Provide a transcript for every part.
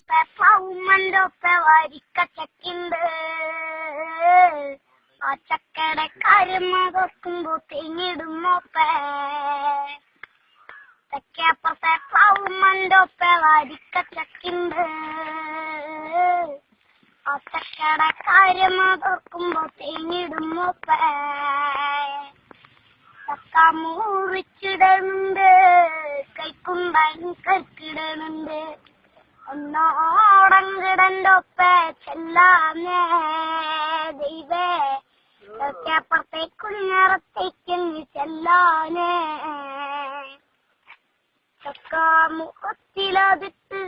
ചക്കപ്പുറത്തെ പ്ലൗമന്റെ ഒപ്പ വരിക്ക ചക്കുണ്ട്. ആ ചക്കയുടെ കാര്യം നോക്കുമ്പോ തെങ്ങിടും മോപ്പേ. ചക്കപ്പുറത്തെ പ്ലൗമന്റെ ഒപ്പ വരിക്ക ചക്കുണ്ട്. ആ ചക്കയുടെ കാര്യം നോക്കുമ്പോ തെങ്ങിടും മോപ്പേ. ചക്ക മുറിച്ചിടണുണ്ട്, കൈക്കുണ്ടായി കൈക്കിടണുണ്ട്. ഒന്നോടങ്കിടന്റെ ഒപ്പ ചെല്ലാനേ ദൈവേ. ചക്കപ്പുറത്തെ കുഞ്ഞറത്തേക്ക് ചെല്ലാനേ. ചക്ക മുഖത്തിലതിട്ട്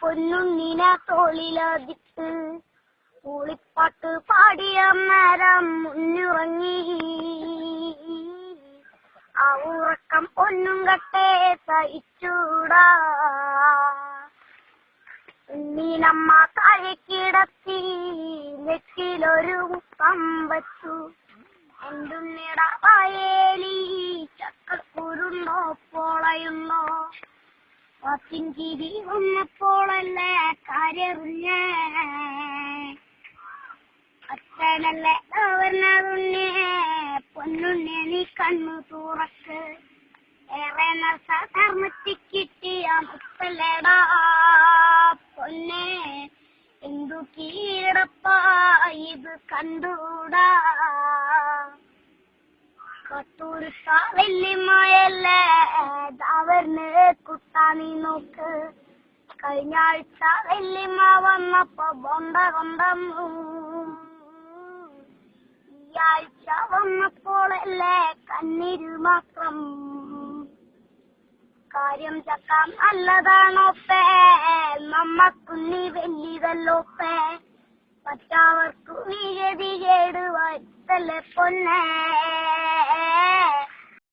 പൊന്നുണ്ണിനെ തോളിലതിട്ട് ൂളിപ്പാട്ട് പാടിയ നേരം മുന്നിറങ്ങി. ആ ഉറക്കം പൊന്നും കട്ടേ സഹിച്ചൂടാ. ഉണ്ണീനമ്മ താഴെക്കിടത്തി നെറ്റിലൊരു മുത്തം വച്ചു. എന്തുണ്ണിട വായേലി ചക്കക്കുരുണ്ടോ പോളയുണ്ടോ? പത്തിഞ്ചിരി വന്നപ്പോളല്ലേ കാര്യറിഞ്ഞേ. അച്ഛനല്ലേ പറഞ്ഞതുണ്ണേ പൊന്നുണ്ണെ നീ കണ്ണു തുറക്ക്. ഏറെ നർമ്മത്തിക്കിട്ടിയ മുത്തല്ലേടാ പൊന്നെ. എന്തു കീടപ്പാ ഇത് കണ്ടൂടാ. കത്തൂർത്ത വെല്ലിമയല്ലേ ദാവറിന് കുട്ടാ നീ നോക്ക്. കഴിഞ്ഞ ആഴ്ച വെല്ലിമ വന്നപ്പോ ബൊണ്ട കൊണ്ടന്നു. ഈ ആഴ്ച വന്നപ്പോഴല്ലേ കണ്ണീര് മാത്രം. കാര്യം ചക്ക നല്ലതാണോപ്പേ, നമ്മക്കുണ്ണി വലിയതല്ലോപ്പേ. മറ്റവർക്കു നീ ഗതി കേട് വരുത്തല്ലേ പൊന്നേ.